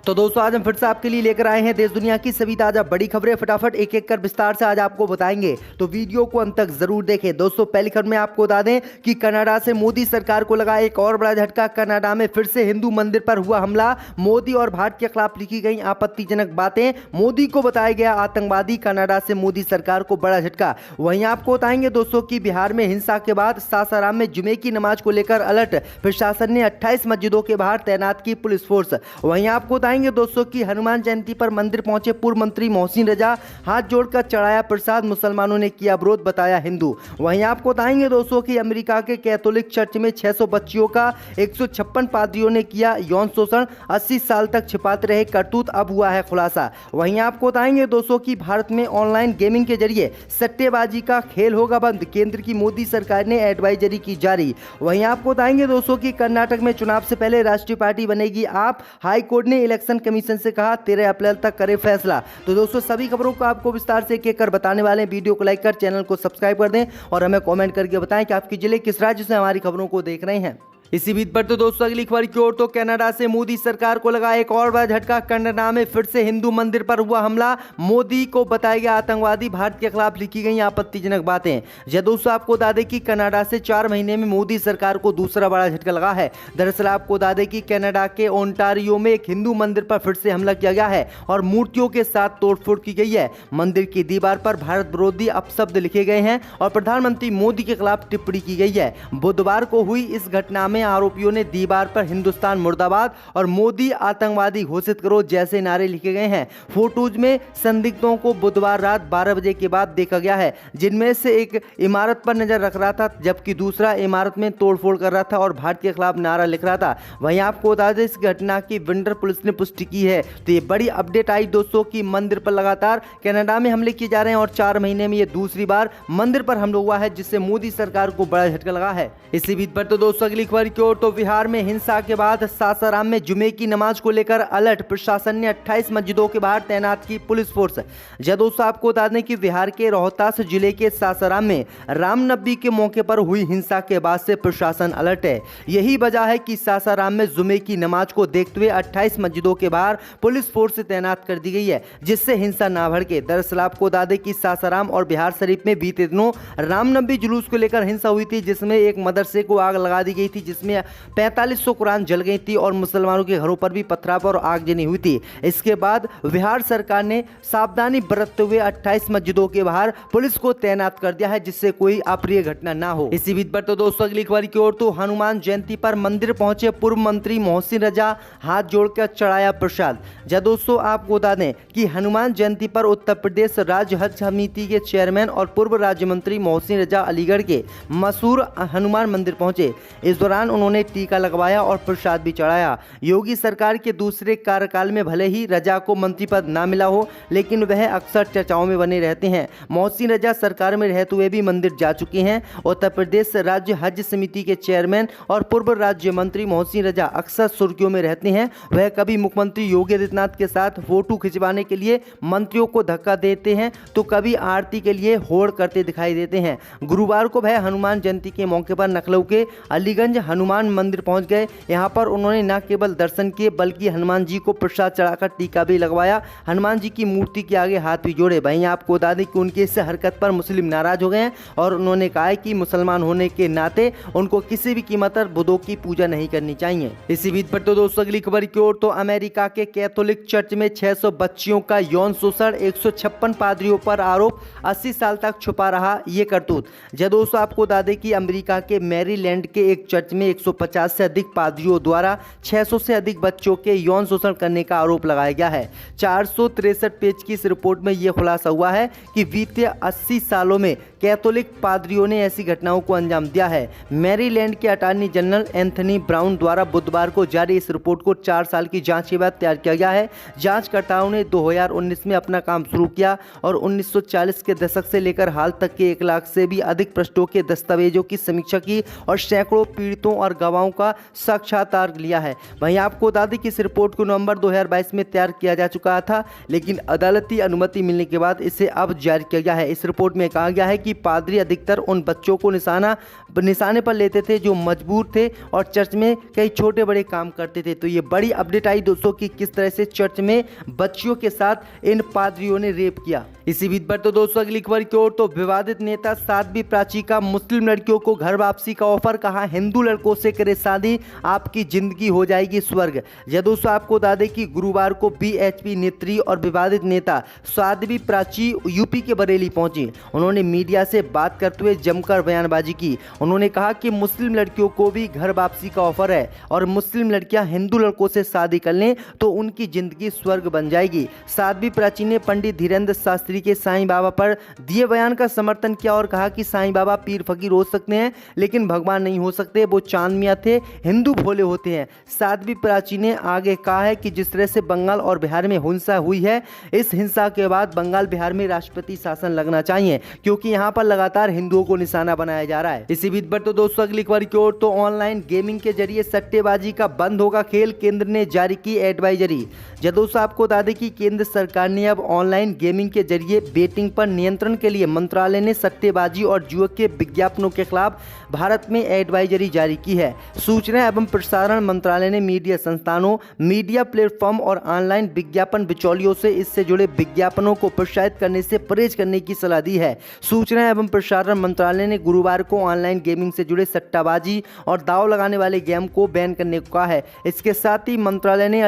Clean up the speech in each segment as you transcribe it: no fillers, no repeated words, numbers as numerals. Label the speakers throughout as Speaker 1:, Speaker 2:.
Speaker 1: तो दोस्तों आज हम फिर से आपके लिए लेकर आए हैं देश दुनिया की सभी ताजा बड़ी खबरें। फटाफट एक एक कर विस्तार से आज आपको बताएंगे, तो वीडियो को अंत तक जरूर देखें। दोस्तों पहली खबर में आपको बता दें कि कनाडा से मोदी सरकार को लगा एक और बड़ा झटका। कनाडा में फिर से हिंदू मंदिर पर हुआ हमला। मोदी और भारत के खिलाफ लिखी गई आपत्तिजनक बातें। मोदी को बताया गया आतंकवादी। कनाडा से मोदी सरकार को बड़ा झटका। वहीं आपको बताएंगे दोस्तों की बिहार में हिंसा के बाद सासाराम में जुमे की नमाज को लेकर अलर्ट। प्रशासन ने 28 मस्जिदों के बाहर तैनात की पुलिस फोर्स। वहीं आपको बताएंगे दोस्तों की हनुमान जयंती पर मंदिर पहुंचे पूर्व मंत्री मोहसिन रजा। हाथ जोड़कर चढ़ाया प्रसाद। मुसलमानों ने किया विरोध, बताया हिंदू। वहीं आपको बताएंगे दोस्तों की अमेरिका के कैथोलिक चर्च में 600 बच्चियों का 156 पादरियों ने किया यौन शोषण। 80 साल तक छिपाते रहे करतूत, अब हुआ है खुलासा। वहीं आपको बताएंगे दोस्तों की भारत में ऑनलाइन गेमिंग के जरिए सट्टेबाजी का खेल होगा बंद। केंद्र की मोदी सरकार ने एडवाइजरी की जारी। वहीं आपको बताएंगे दोस्तों की कर्नाटक में चुनाव से पहले राष्ट्रीय पार्टी बनेगी आप। हाई कोर्ट ने इलेक्शन कमीशन से कहा 13 अप्रैल तक करे फैसला। तो दोस्तों सभी खबरों को आपको विस्तार से एक-एक कर बताने वाले हैं। वीडियो को लाइक कर चैनल को सब्सक्राइब कर दें और हमें कमेंट करके बताएं कि आपके जिले किस राज्य से हमारी खबरों को देख रहे हैं। इसी बीच पर तो दोस्तों अगली खबर की ओर, तो कनाडा से मोदी सरकार को लगा एक और बड़ा झटका। कनाडा में फिर से हिंदू मंदिर पर हुआ हमला। मोदी को बताया गया आतंकवादी। भारत के खिलाफ लिखी गई आपत्तिजनक बातें। यह दोस्तों आपको बता दें कि कनाडा से 4 महीने में मोदी सरकार को दूसरा बड़ा झटका लगा है। दरअसल आपको बता दें कि कनाडा के ओंटारियो में एक हिंदू मंदिर पर फिर से हमला किया गया है और मूर्तियों के साथ तोड़फोड़ की गई है। मंदिर की दीवार पर भारत विरोधी अपशब्द लिखे गए हैं और प्रधानमंत्री मोदी के खिलाफ टिप्पणी की गई है। बुधवार को हुई इस घटना में आरोपियों ने दीवार पर हिंदुस्तान मुर्दाबाद और मोदी आतंकवादी घोषित करो जैसे नारे लिखे गए हैं। फोटोज में संदिग्धों को बुधवार रात 12 बजे के बाद देखा गया है, जिनमें से एक इमारत पर नजर रख रहा था जबकि दूसरा इमारत में तोड़फोड़ कर रहा था और भारत के खिलाफ नारा लिख रहा था। वहीं आपको बता दें इस घटना की विंडर पुलिस ने पुष्टि की है। तो ये बड़ी अपडेट आई दोस्तों की मंदिर पर लगातार कनाडा में हमले किए जा रहे हैं और 4 महीने में ये दूसरी बार मंदिर पर हमला हुआ है, जिससे मोदी सरकार को बड़ा झटका लगा है। इसी बीच पर तो दोस्तों अगली खबर की ओर, तो बिहार में हिंसा के बाद सासाराम में जुमे की नमाज को लेकर अलर्ट। प्रशासन ने 28 मस्जिदों के बाहर तैनात की पुलिस फोर्स। जब दोस्तों आपको बता दें कि बिहार के रोहतास जिले के सासाराम में रामनवमी के मौके पर हुई हिंसा के बाद से प्रशासन अलर्ट है। यही वजह है कि सासाराम में जुमे की नमाज को देखते हुए 28 मस्जिदों के बाहर पुलिस फोर्स तैनात कर दी गई है, जिससे हिंसा ना भड़के। दरअसल आपको बता दें कि सासाराम और बिहार शरीफ में बीते दिनों रामनवमी जुलूस को लेकर हिंसा हुई थी, जिसमें एक मदरसे को आग लगा दी गई थी, जिसमें 4500 कुरान जल गई थी और मुसलमानों के घरों पर भी पथराव और आगजनी हुई थी। इसके बाद बिहार सरकार ने सावधानी बरतते हुए 28 मस्जिदों के बाहर पुलिस को तैनात कर दिया है, जिससे कोई अप्रिय घटना ना हो। इसी बीच पर तो दोस्तों अगली खबर की ओर, तो हनुमान जयंती पर मंदिर पहुंचे पूर्व मंत्री मोहसिन रजा। हाथ जोड़कर चढ़ाया प्रसाद। जब दोस्तों आपको बता दें कि हनुमान जयंती पर उत्तर प्रदेश राज्य हज समिति के चेयरमैन और पूर्व राज्य मंत्री मोहसिन रजा अलीगढ़ के मशहूर हनुमान मंदिर पहुंचे। इस दौरान उन्होंने टीका लगवाया और प्रसाद भी चढ़ाया। योगी सरकार के दूसरे कार्यकाल में भले ही रजा को मंत्री पद ना मिला हो, लेकिन वह अक्सर चर्चाओं में बने रहते हैं। मोहसिन रजा सरकार में रहते हुए भी मंदिर जा चुके हैं। उत्तर प्रदेश राज्य हज समिति के चेयरमैन और पूर्व राज्य मंत्री मोहसिन रजा अक्सर सुर्खियों में रहते हैं। वह कभी मुख्यमंत्री योगी आदित्यनाथ के साथ फोटो खिंचवाने के लिए मंत्रियों को धक्का देते हैं, तो कभी आरती के लिए होड़ करते दिखाई देते हैं। गुरुवार को वह हनुमान जयंती के मौके पर लखनऊ के अलीगंज हनुमान मंदिर पहुंच गए। यहां पर उन्होंने न केवल दर्शन किए बल्कि हनुमान जी को प्रसाद चढ़ाकर टीका भी लगवाया। हनुमान जी की मूर्ति के आगे हाथ भी जोड़े। वहीं आपको बता दें कि उनकी इस हरकत पर मुस्लिम नाराज हो गए हैं और उन्होंने कहा है कि मुसलमान होने के नाते उनको किसी भी कीमत पर बुतों की पूजा नहीं करनी चाहिए। इसी बीच पर तो दोस्तों अगली खबर की ओर, तो अमेरिका के कैथोलिक चर्च में 600 बच्चियों का यौन शोषण। 156 पादरियों पर आरोप। 80 साल तक छुपा रहा ये करतूत। जब दोस्तों आपको बता दें कि अमेरिका के मैरीलैंड के एक चर्च में 150 से अधिक पादरियों द्वारा 600 से अधिक बच्चों के यौन शोषण करने का आरोप लगाया गया है। 463 पेज की इस रिपोर्ट में यह खुलासा हुआ है कि बीते 80 सालों में कैथोलिक पादरियों ने ऐसी घटनाओं को अंजाम दिया है। मैरीलैंड के अटॉर्नी जनरल एंथनी ब्राउन द्वारा बुधवार को जारी इस रिपोर्ट को 4 साल की जांच के बाद तैयार किया गया है। जांचकर्ताओं ने 2019 में अपना काम शुरू किया और 1940 के दशक से लेकर हाल तक के 1 लाख से भी अधिक पृष्ठों के दस्तावेजों की समीक्षा की और सैकड़ों पीड़ितों और गवाहों का साक्षात्कार लिया है। वहीं आपको बता दें कि इस रिपोर्ट को नवंबर 2022 में तैयार किया जा चुका था, लेकिन अदालती अनुमति मिलने के बाद इसे अब जारी किया गया है। इस रिपोर्ट में कहा गया है कि कि पादरी अधिकतर उन बच्चों को निशाने पर लेते थे जो मजबूर थे और चर्च में कई छोटे बड़े काम करते थे। तो ये बड़ी अपडेट आई दोस्तों कि किस तरह से चर्च में बच्चियों के साथ इन पादरियों ने रेप किया। इसी बीच पर तो दोस्तों अगली खबर की ओर, तो विवादित नेता साध्वी प्राची का मुस्लिम लड़कियों को घर वापसी का ऑफर, कहा हिंदू लड़कों से करे शादी आपकी जिंदगी हो जाएगी स्वर्ग। यह दोस्तों आपको बता दें कि गुरुवार को बीएचपी नेत्री और विवादित नेता साध्वी प्राची यूपी के बरेली पहुंची। उन्होंने मीडिया से बात करते हुए जमकर बयानबाजी की। उन्होंने कहा कि मुस्लिम लड़कियों को भी घर वापसी का ऑफर है और मुस्लिम लड़कियां हिंदू लड़कों से शादी कर लें तो उनकी जिंदगी स्वर्ग बन जाएगी। साध्वी प्राची ने पंडित धीरेन्द्र शास्त्री के साईं बाबा पर दिए बयान का समर्थन किया और कहा कि साईं बाबा पीर फकीर हो सकते हैं लेकिन भगवान नहीं हो सकते, वो चांद मियां थे, हिंदू भोले होते हैं। साध्वी प्राची ने आगे कहा है कि जिस तरह से बंगाल और बिहार में हिंसा हुई है, इस हिंसा के बाद बंगाल बिहार में राष्ट्रपति शासन लगना चाहिए क्योंकि यहाँ पर लगातार हिंदुओं को निशाना बनाया जा रहा है। इसी बीच पर तो दोस्तों अगली खबर की ओर, तो ऑनलाइन गेमिंग के जरिए सट्टेबाजी का बंद होगा खेल, केंद्र ने जारी की एडवाइजरी। जब दोस्तों आपको बता दें कि केंद्र सरकार ने अब ऑनलाइन गेमिंग के जरिए बेटिंग पर नियंत्रण के लिए मंत्रालय ने सट्टेबाजी और जुए के विज्ञापनों के खिलाफ भारत में एडवाइजरी जारी की है। सूचना एवं प्रसारण मंत्रालय ने मीडिया संस्थानों, मीडिया प्लेटफॉर्म और ऑनलाइन विज्ञापन बिचौलियों से इससे जुड़े विज्ञापनों को प्रोत्साहित करने से परहेज करने की सलाह दी है। सूचना एवं प्रसारण मंत्रालय ने गुरुवार को ऑनलाइन गेमिंग से जुड़े सट्टाबाजी और दांव लगाने वाले गेम को बैन करने को कहा है। इसके साथ ही मंत्रालय ने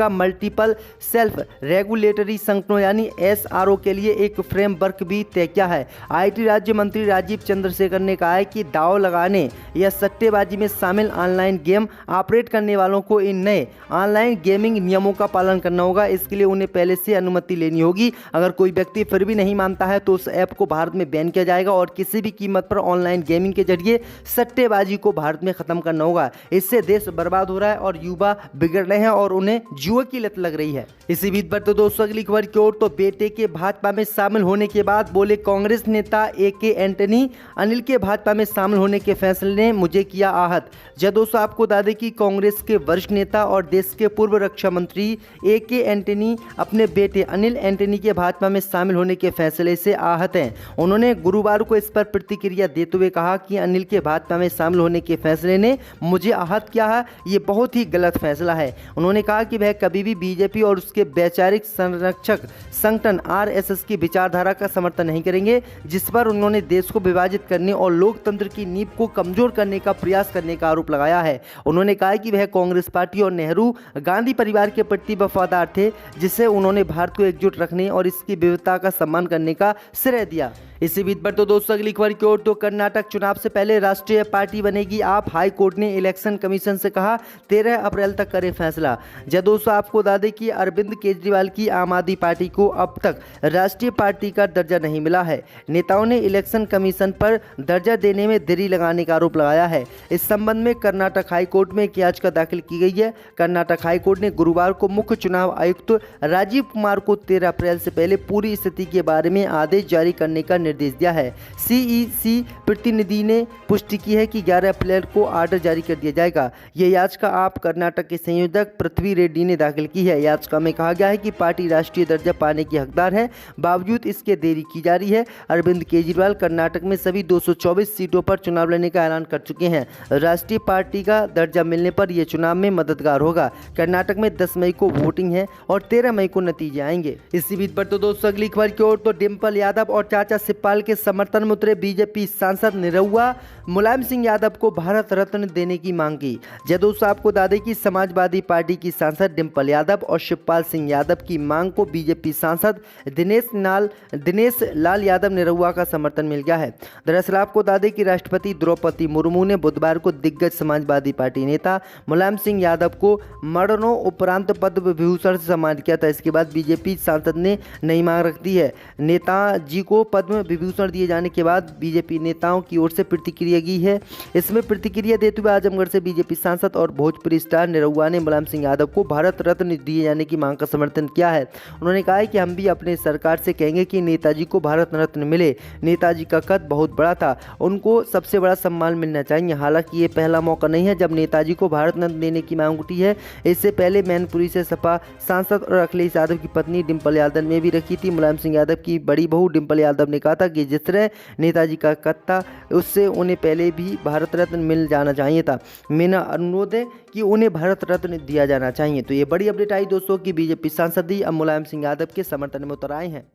Speaker 1: मल्टीपल सेल्फ रेगुलेटरी संगठनों यानी एसआरओ के लिए एक फ्रेमवर्क भी तय किया है। आईटी राज्य मंत्री राजीव चंद्रशेखर ने कहा है कि दांव लगाने या सट्टेबाजी में शामिल ऑनलाइन गेम ऑपरेट करने वालों को इन नए ऑनलाइन गेमिंग नियमों का पालन करना होगा। इसके लिए उन्हें पहले से अनुमति लेनी होगी। अगर कोई व्यक्ति फिर भी नहीं मानता है तो उस ऐप को भारत में बैन किया जाएगा और किसी भी कीमत पर ऑनलाइन गेमिंग के जरिए सट्टेबाजी को भारत में खत्म करना होगा। इससे देश बर्बाद हो रहा है और युवा बिगड़ रहे हैं और उन्हें जुए की लत लग रही है। इसी बीच पर तो दोस्तों अगली खबर की ओर, तो बेटे के भाजपा में शामिल होने के बाद बोले कांग्रेस नेता ए.के. एंटनी, अनिल के भाजपा में शामिल होने के फैसले ने मुझे किया आहत। जब दोस्तों आपको बता दें कि कांग्रेस के वरिष्ठ नेता और देश के पूर्व रक्षा मंत्री ए.के. एंटनी अपने बेटे अनिल एंटनी के भाजपा में शामिल होने के फैसले से आहत हैं। उन्होंने गुरुवार को इस पर प्रतिक्रिया देते हुए कहा कि अनिल के भाजपा में शामिल होने के फैसले ने मुझे आहत किया है, ये बहुत ही गलत फैसला है। उन्होंने कहा कि वह कभी भी बीजेपी और उसके वैचारिक संरक्षक संगठन आरएसएस की विचारधारा का समर्थन नहीं करेंगे जिस पर उन्होंने देश को विभाजित करने और लोकतंत्र की नींव को कमजोर करने का प्रयास करने का आरोप लगाया है। उन्होंने कहा कि वह कांग्रेस पार्टी और नेहरू गांधी परिवार के प्रति वफादार थे जिससे उन्होंने भारत को एकजुट रखने और इसकी विविधता का सम्मान करने का श्रेय दिया। इसी बीच पर तो दोस्तों अगली खबर की ओर, तो कर्नाटक चुनाव से पहले राष्ट्रीय पार्टी बनेगी आप, हाई कोर्ट ने इलेक्शन कमीशन से कहा 13 अप्रैल तक करे फैसला। जब दोस्तों आपको बता दें कि अरविंद केजरीवाल की आम आदमी पार्टी को अब तक राष्ट्रीय पार्टी का दर्जा नहीं मिला है। नेताओं ने इलेक्शन कमीशन पर दर्जा देने में देरी लगाने का आरोप लगाया है। इस संबंध में कर्नाटक हाई कोर्ट में एक याचिका दाखिल की गई है। कर्नाटक हाई कोर्ट ने गुरुवार को मुख्य चुनाव आयुक्त राजीव कुमार को 13 अप्रैल से पहले पूरी स्थिति के बारे में आदेश जारी करने का निर्देश दिया है। सीईसी प्रतिनिधि ने पुष्टि की है कि 11 अप्रैल को आर्डर जारी कर दिया जाएगा। यह याचिका आप कर्नाटक के संयोजक पृथ्वी रेड्डी ने दाखिल की है। याचिका में कहा गया है कि पार्टी राष्ट्रीय दर्जा पाने की हकदार है, बावजूद इसके देरी की जा रही है। अरविंद केजरीवाल कर्नाटक में सभी 224 सीटों पर चुनाव लड़ने का ऐलान कर चुके हैं। राष्ट्रीय पार्टी का दर्जा मिलने पर यह चुनाव में मददगार होगा। कर्नाटक में 10 मई को वोटिंग है और 13 मई को नतीजे आएंगे। इसी बीच पर तो दोस्तों अगली खबर की ओर, तो डिम्पल यादव और चाचा शिवपाल के समर्थन में उतरे बीजेपी सांसद निरहुआ, मुलायम सिंह यादव को भारत रत्न देने की मांग की। जब दोस्तों आपको बता दें कि समाजवादी पार्टी की सांसद डिम्पल यादव और शिवपाल सिंह यादव की मांग को बीजेपी सांसद दिनेश लाल यादव निरहुआ का समर्थन मिल गया है। दरअसल आपको बता दें कि राष्ट्रपति द्रौपदी मुर्मू ने बुधवार को दिग्गज समाजवादी पार्टी नेता मुलायम सिंह यादव को मरणोपरांत पद्म विभूषण से सम्मानित किया था। इसके बाद बीजेपी सांसद ने नई मांग रख दी है। नेताजी को पद्म विभूषण दिए जाने के बाद बीजेपी नेताओं की ओर से प्रतिक्रिया की है। इसमें प्रतिक्रिया देते हुए आजमगढ़ से बीजेपी सांसद और भोजपुरी स्टार निरहुआ ने मुलायम सिंह यादव को भारत रत्न दिए जाने की मांग का समर्थन किया है। उन्होंने कहा है कि हम भी अपने सरकार से कहेंगे कि नेताजी को भारत रत्न मिले। नेताजी का कद बहुत बड़ा था, उनको सबसे बड़ा सम्मान मिलना चाहिए। हालांकि ये पहला मौका नहीं है जब नेताजी को भारत रत्न देने की मांग उठी है। इससे पहले मैनपुरी से सपा सांसद और अखिलेश यादव की पत्नी डिम्पल यादव ने भी रखी थी। मुलायम सिंह यादव की बड़ी बहू डिम्पल यादव ने कहा था कि जिस तरह नेताजी का कद था उससे उन्हें पहले भी भारत रत्न मिल जाना चाहिए था। मेरा अनुरोध है कि उन्हें भारत रत्न दिया जाना चाहिए। तो ये बड़ी अपडेट आई दोस्तों कि बीजेपी सांसद ही अब मुलायम सिंह यादव के समर्थन में उतर आए हैं।